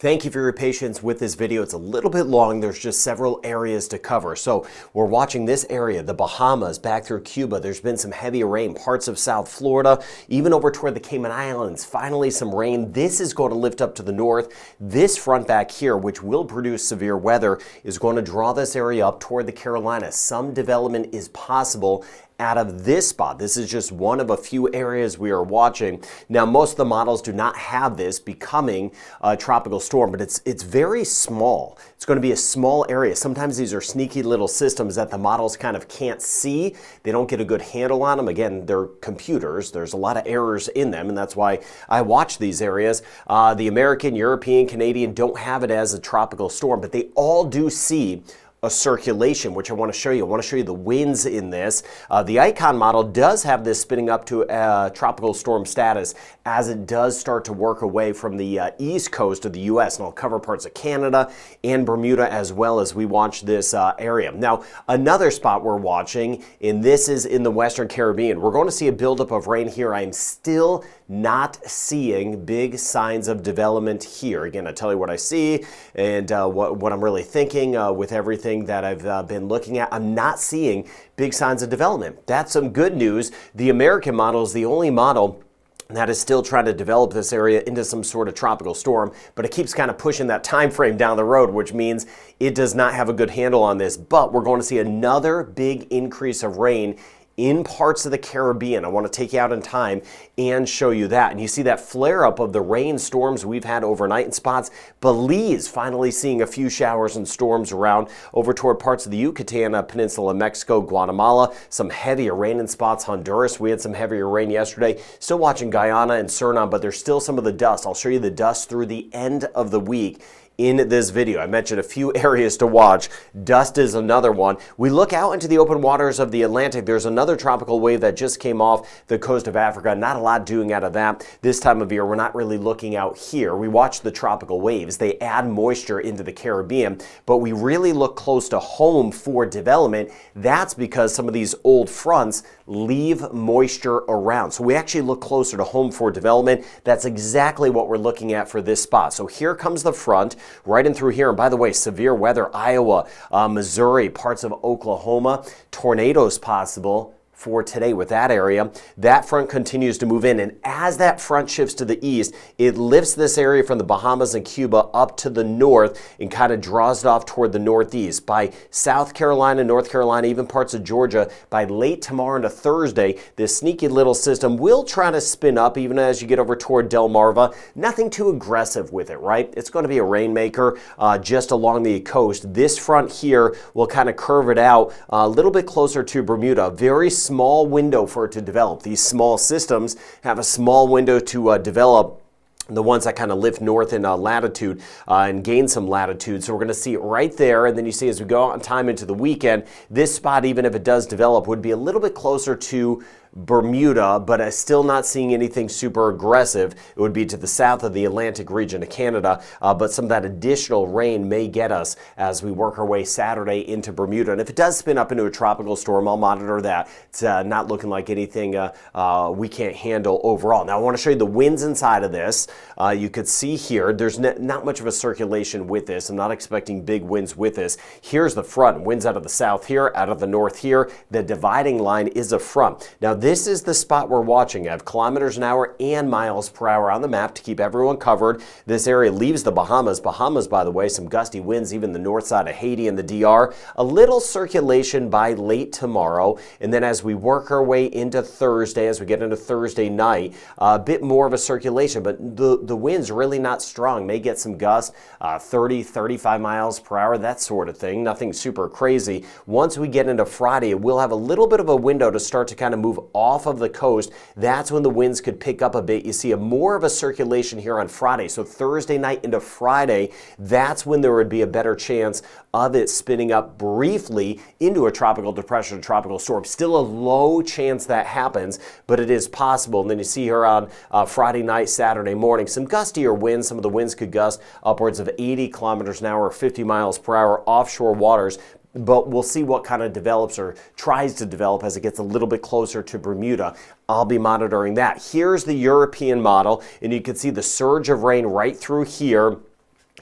Thank you for your patience with this video. It's a little bit long. There's just several areas to cover. So we're watching this area, the Bahamas, back through Cuba. There's been some heavy rain, parts of South Florida, even over toward the Cayman Islands. Finally, some rain. This is going to lift up to the north. This front back here, which will produce severe weather, is going to draw this area up toward the Carolinas. Some development is possible out of this spot. This is just one of a few areas we are watching. Now, most of the models do not have this becoming a tropical storm, but it's very small. It's going to be a small area. Sometimes these are sneaky little systems that the models kind of can't see. They don't get a good handle on them. Again, they're computers. There's a lot of errors in them, and that's why I watch these areas. The American, European, Canadian don't have it as a tropical storm, but they all do see a circulation, which I want to show you. I want to show you the winds in this. The Icon model does have this spinning up to tropical storm status as it does start to work away from the east coast of the U.S. And I'll cover parts of Canada and Bermuda as well as we watch this area. Now, another spot we're watching, and this is in the Western Caribbean. We're going to see a buildup of rain here. I'm still not seeing big signs of development here. Again, I tell you what I see and what I'm really thinking with everything that I've been looking at. I'm not seeing big signs of development. That's some good news. The American model is the only model that is still trying to develop this area into some sort of tropical storm, but it keeps kind of pushing that time frame down the road, which means it does not have a good handle on this. But we're going to see another big increase of rain in parts of the Caribbean. I want to take you out in time and show you that. And you see that flare up of the rain storms we've had overnight in spots. Belize finally seeing a few showers and storms around over toward parts of the Yucatan Peninsula, Mexico, Guatemala. Some heavier rain in spots. Honduras, we had some heavier rain yesterday. Still watching Guyana and Suriname, but there's still some of the dust. I'll show you the dust through the end of the week in this video. I mentioned a few areas to watch. Dust is another one. We look out into the open waters of the Atlantic. There's another tropical wave that just came off the coast of Africa. Not a lot doing out of that this time of year. We're not really looking out here. We watch the tropical waves. They add moisture into the Caribbean, but we really look close to home for development. That's because some of these old fronts leave moisture around. So we actually look closer to home for development. That's exactly what we're looking at for this spot. So here comes the front right in through here. And by the way, severe weather, Iowa, Missouri, parts of Oklahoma, tornadoes possible for today with that area. That front continues to move in, and as that front shifts to the east, it lifts this area from the Bahamas and Cuba up to the north and kind of draws it off toward the northeast. By South Carolina, North Carolina, even parts of Georgia, by late tomorrow into Thursday, this sneaky little system will try to spin up even as you get over toward Delmarva. Nothing too aggressive with it, right? It's going to be a rainmaker just along the coast. This front here will kind of curve it out a little bit closer to Bermuda. Very small window for it to develop. These small systems have a small window to develop. The ones that kind of lift north in latitude and gain some latitude. So we're going to see it right there. And then you see as we go out in time into the weekend, this spot, even if it does develop, would be a little bit closer to Bermuda, but I'm still not seeing anything super aggressive. It would be to the south of the Atlantic region of Canada, but some of that additional rain may get us as we work our way Saturday into Bermuda. And if it does spin up into a tropical storm, I'll monitor that. It's not looking like anything we can't handle overall. Now I want to show you the winds inside of this. You could see here, there's not much of a circulation with this. I'm not expecting big winds with this. Here's the front. Winds out of the south here, out of the north here. The dividing line is a front. Now this is the spot we're watching. I have kilometers an hour and miles per hour on the map to keep everyone covered. This area leaves the Bahamas. Bahamas, by the way, some gusty winds, even the north side of Haiti and the DR. A little circulation by late tomorrow. And then as we work our way into Thursday, as we get into Thursday night, a bit more of a circulation, but the wind's really not strong. May get some gusts, 30, 35 miles per hour, that sort of thing. Nothing super crazy. Once we get into Friday, we'll have a little bit of a window to start to kind of move off of the coast. That's when the winds could pick up a bit. You see more of a circulation here on Friday. So Thursday night into Friday, that's when there would be a better chance of it spinning up briefly into a tropical depression, a tropical storm. Still a low chance that happens, but it is possible. And then you see here on Friday night, Saturday morning, some gustier winds. Some of the winds could gust upwards of 80 kilometers an hour or 50 miles per hour offshore waters. But we'll see what kind of develops or tries to develop as it gets a little bit closer to Bermuda. I'll be monitoring that. Here's the European model, and you can see the surge of rain right through here.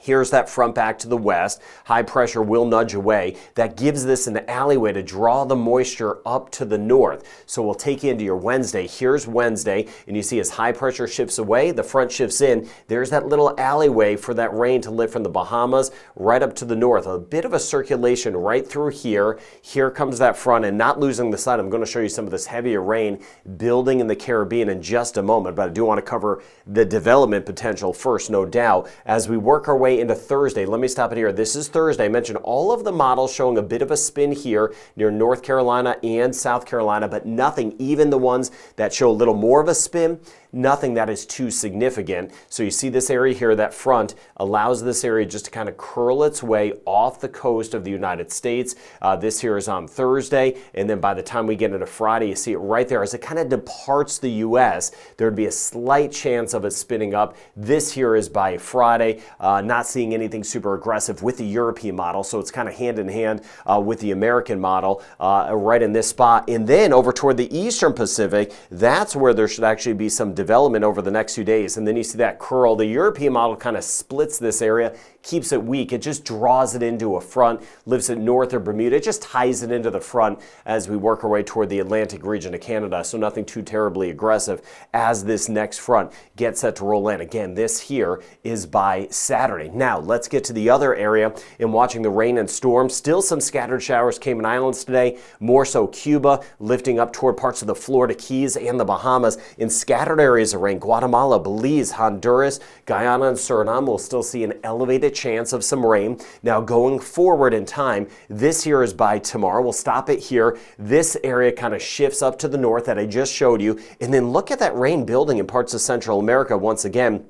Here's that front back to the west. High pressure will nudge away. That gives this an alleyway to draw the moisture up to the north. So we'll take you into your Wednesday. Here's Wednesday, and you see as high pressure shifts away, the front shifts in. There's that little alleyway for that rain to lift from the Bahamas right up to the north. A bit of a circulation right through here. Here comes that front, and not losing the sight, I'm going to show you some of this heavier rain building in the Caribbean in just a moment, but I do want to cover the development potential first, no doubt. As we work our way into Thursday, let me stop it here. This is Thursday. I mentioned all of the models showing a bit of a spin here near North Carolina and South Carolina, but nothing, even the ones that show a little more of a spin, nothing that is too significant. So you see this area here, that front allows this area just to kind of curl its way off the coast of the United States. This here is on Thursday, and then by the time we get into Friday, you see it right there. As it kind of departs the U.S., there would be a slight chance of it spinning up. This here is by Friday. Not seeing anything super aggressive with the European model, so it's kind of hand in hand with the American model right in this spot. And then over toward the Eastern Pacific, that's where there should actually be some development over the next few days. And then you see that curl. The European model kind of splits this area, keeps it weak. It just draws it into a front, lifts it north of Bermuda. It just ties it into the front as we work our way toward the Atlantic region of Canada. So nothing too terribly aggressive as this next front gets set to roll in. Again, this here is by Saturday. Now, let's get to the other area in watching the rain and storms. Still some scattered showers, Cayman Islands today, more so Cuba, lifting up toward parts of the Florida Keys and the Bahamas. In scattered areas of rain, Guatemala, Belize, Honduras, Guyana, and Suriname will still see an elevated chance of some rain. Now, going forward in time, this here is by tomorrow. We'll stop it here. This area kind of shifts up to the north that I just showed you. And then look at that rain building in parts of Central America once again.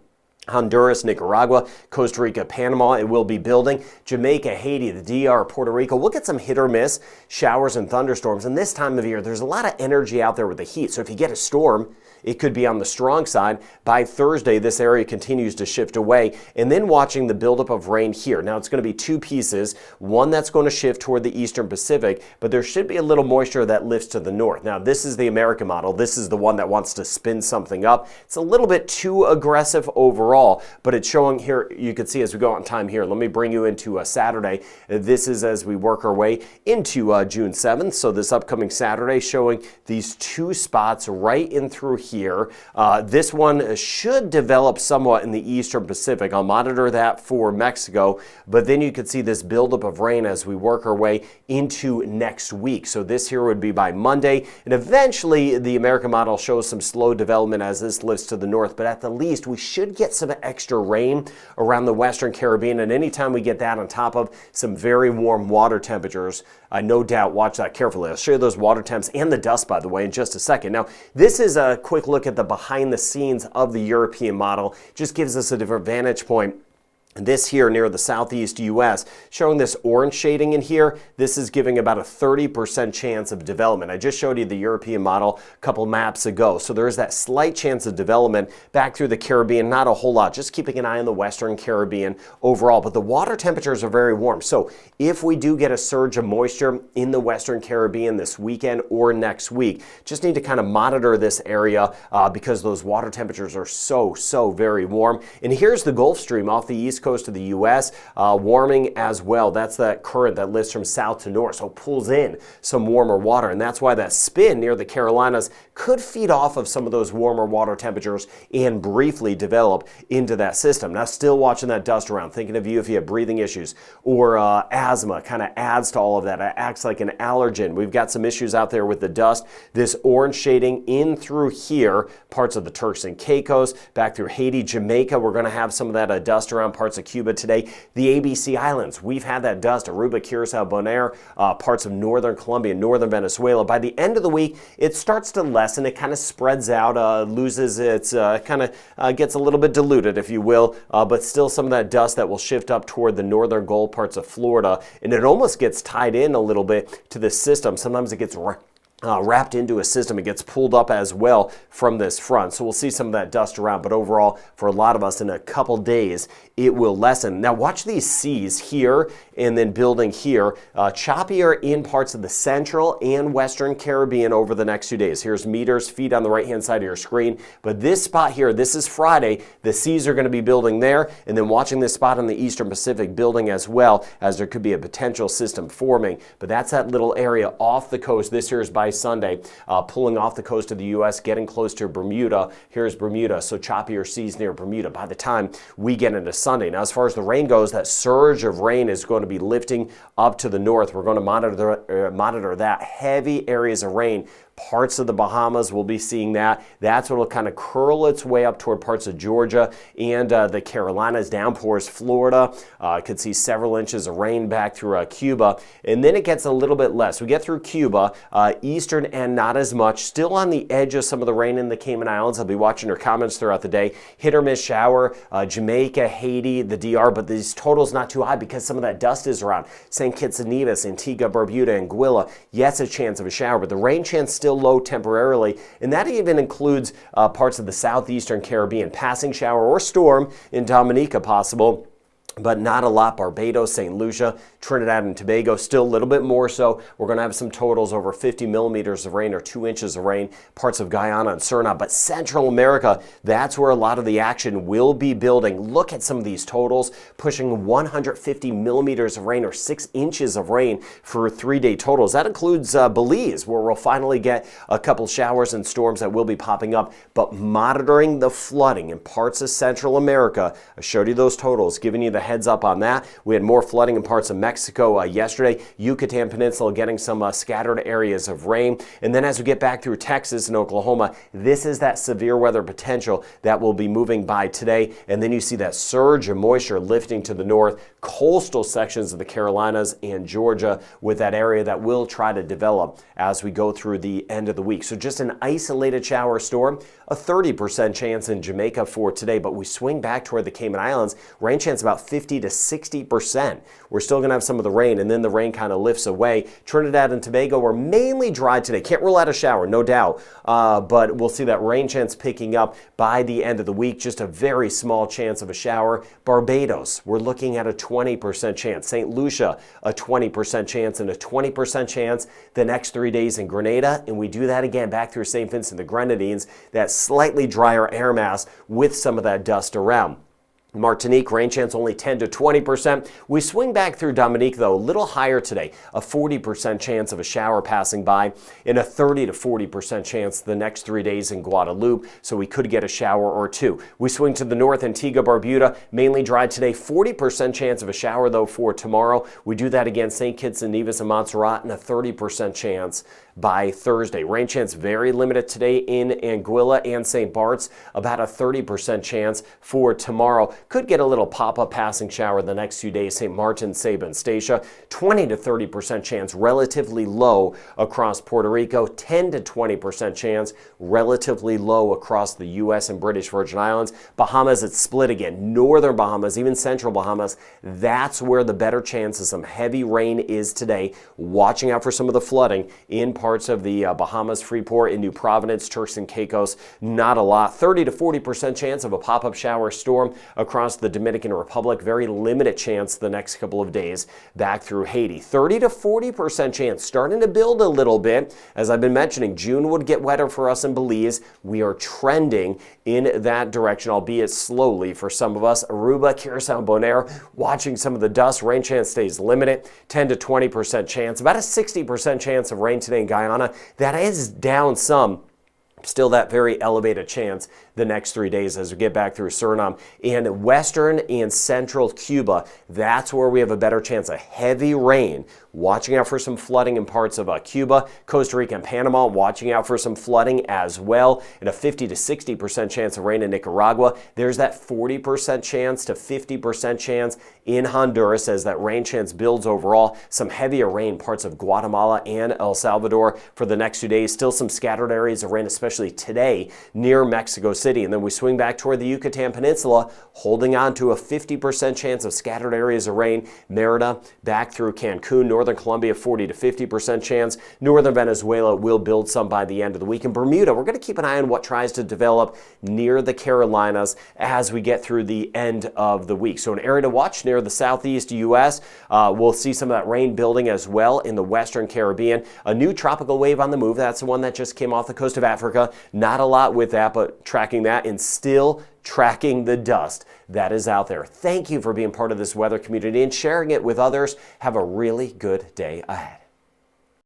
Honduras, Nicaragua, Costa Rica, Panama, it will be building. Jamaica, Haiti, the DR, Puerto Rico, we'll get some hit or miss showers and thunderstorms. And this time of year, there's a lot of energy out there with the heat. So if you get a storm, it could be on the strong side. By Thursday, this area continues to shift away. And then watching the buildup of rain here. Now, it's going to be two pieces. One that's going to shift toward the Eastern Pacific, but there should be a little moisture that lifts to the north. Now, this is the American model. This is the one that wants to spin something up. It's a little bit too aggressive overall, but it's showing here, you can see as we go on time here. Let me bring you into Saturday. This is as we work our way into June 7th. So this upcoming Saturday showing these two spots right in through here. This one should develop somewhat in the Eastern Pacific. I'll monitor that for Mexico, but then you can see this buildup of rain as we work our way into next week. So this here would be by Monday, and eventually the American model shows some slow development as this lifts to the north, but at the least we should get some extra rain around the Western Caribbean, and anytime we get that on top of some very warm water temperatures, no doubt, watch that carefully. I'll show you those water temps and the dust, by the way, in just a second. Now, this is a quick look at the behind the scenes of the European model. Just gives us a different vantage point. This here near the southeast U.S. showing this orange shading in here. This is giving about a 30% chance of development. I just showed you the European model a couple maps ago. So there is that slight chance of development back through the Caribbean. Not a whole lot, just keeping an eye on the Western Caribbean overall. But the water temperatures are very warm. So if we do get a surge of moisture in the Western Caribbean this weekend or next week, just need to kind of monitor this area because those water temperatures are so very warm. And here's the Gulf Stream off the east coast of the U.S. Warming as well. That's that current that lifts from south to north, so pulls in some warmer water, and that's why that spin near the Carolinas could feed off of some of those warmer water temperatures and briefly develop into that system. Now, still watching that dust around, thinking of you if you have breathing issues or asthma, kind of adds to all of that. It acts like an allergen. We've got some issues out there with the dust. This orange shading in through here, parts of the Turks and Caicos, back through Haiti, Jamaica. We're going to have some of that dust around parts of Cuba today. The ABC Islands, we've had that dust, Aruba, Curacao, Bonaire, parts of northern Colombia, northern Venezuela. By the end of the week, it starts to lessen. It kind of spreads out, loses its, kind of gets a little bit diluted, if you will, but still some of that dust that will shift up toward the northern Gulf, parts of Florida, and it almost gets tied in a little bit to the system. Sometimes it gets wrapped into a system. It gets pulled up as well from this front. So we'll see some of that dust around, but overall, for a lot of us, in a couple days, it will lessen. Now watch these seas here and then building here. Choppier in parts of the central and western Caribbean over the next 2 days. Here's meters, feet on the right-hand side of your screen. But this spot here, this is Friday. The seas are going to be building there, and then watching this spot on the eastern Pacific building as well, as there could be a potential system forming. But that's that little area off the coast. This here is by Sunday, pulling off the coast of the U.S., getting close to Bermuda. Here's Bermuda, so choppier seas near Bermuda by the time we get into Sunday. Now, as far as the rain goes, that surge of rain is going to be lifting up to the north. We're going to monitor that. Heavy areas of rain. Parts of the Bahamas, we'll be seeing that. That's what will kind of curl its way up toward parts of Georgia and the Carolinas, downpours, Florida. Could see several inches of rain back through Cuba. And then it gets a little bit less. We get through Cuba, eastern end, not as much. Still on the edge of some of the rain in the Cayman Islands. I'll be watching your comments throughout the day. Hit or miss shower, Jamaica, Haiti, the DR, but these totals not too high because some of that dust is around. St. Kitts and Nevis, Antigua, Barbuda, Anguilla. Yes, a chance of a shower, but the rain chance still low temporarily, and that even includes parts of the southeastern Caribbean. Passing shower or storm in Dominica possible, but not a lot. Barbados, St. Lucia, Trinidad and Tobago, still a little bit more so. We're going to have some totals over 50 millimeters of rain or 2 inches of rain, parts of Guyana and Suriname. But Central America, that's where a lot of the action will be building. Look at some of these totals, pushing 150 millimeters of rain or 6 inches of rain for 3-day totals. That includes Belize, where we'll finally get a couple showers and storms that will be popping up. But monitoring the flooding in parts of Central America, I showed you those totals, giving you the heads up on that. We had more flooding in parts of Mexico yesterday. Yucatan Peninsula getting some scattered areas of rain. And then as we get back through Texas and Oklahoma, this is that severe weather potential that will be moving by today. And then you see that surge of moisture lifting to the north, coastal sections of the Carolinas and Georgia with that area that will try to develop as we go through the end of the week. So just an isolated shower storm, a 30% chance in Jamaica for today, but we swing back toward the Cayman Islands, rain chance about 50 to 60%. We're still going to have some of the rain, and then the rain kind of lifts away. Trinidad and Tobago were mainly dry today. Can't rule out a shower, no doubt, but we'll see that rain chance picking up by the end of the week. Just a very small chance of a shower. Barbados, we're looking at a 20% chance. St. Lucia, a 20% chance, and a 20% chance the next 3 days in Grenada, and we do that again back through St. Vincent the Grenadines, that slightly drier air mass with some of that dust around. Martinique, rain chance only 10 to 20%. We swing back through Dominique, though, a little higher today, a 40% chance of a shower passing by, and a 30 to 40% chance the next 3 days in Guadeloupe, so we could get a shower or two. We swing to the north, Antigua, Barbuda, mainly dry today, 40% chance of a shower, though, for tomorrow. We do that again, St. Kitts and Nevis and Montserrat, and a 30% chance by Thursday. Rain chance very limited today in Anguilla and St. Bart's, about a 30% chance for tomorrow. Could get a little pop-up passing shower the next few days, St. Martin, Saba, and Statia. 20 to 30% chance, relatively low across Puerto Rico. 10 to 20% chance, relatively low across the U.S. and British Virgin Islands. Bahamas, it's split again. Northern Bahamas, even central Bahamas, that's where the better chance of some heavy rain is today. Watching out for some of the flooding in parts of the Bahamas, Freeport, and New Providence, Turks and Caicos. Not a lot. 30 to 40% chance of a pop-up shower storm across the Dominican Republic. Very limited chance the next couple of days back through Haiti. 30 to 40% chance, starting to build a little bit. As I've been mentioning, June would get wetter for us in Belize. We are trending in that direction, albeit slowly for some of us. Aruba, Curacao, and Bonaire, watching some of the dust. Rain chance stays limited. 10 to 20% chance. About a 60% chance of rain today in Guyana. That is down some. Still that very elevated chance the next 3 days as we get back through Suriname. And western and central Cuba, that's where we have a better chance of heavy rain. Watching out for some flooding in parts of Cuba, Costa Rica, and Panama. Watching out for some flooding as well. And a 50 to 60% chance of rain in Nicaragua. There's that 40% chance to 50% chance in Honduras as that rain chance builds overall. Some heavier rain parts of Guatemala and El Salvador for the next 2 days. Still some scattered areas of rain, especially today near Mexico City. City. And then we swing back toward the Yucatan Peninsula, holding on to a 50% chance of scattered areas of rain. Merida back through Cancun, northern Colombia, 40 to 50% chance. Northern Venezuela will build some by the end of the week. In Bermuda, we're going to keep an eye on what tries to develop near the Carolinas as we get through the end of the week. So an area to watch near the southeast U.S. We'll see some of that rain building as well in the western Caribbean. A new tropical wave on the move. That's the one that just came off the coast of Africa. Not a lot with that, but tracking that and still tracking the dust that is out there. Thank you for being part of this weather community and sharing it with others. Have a really good day ahead.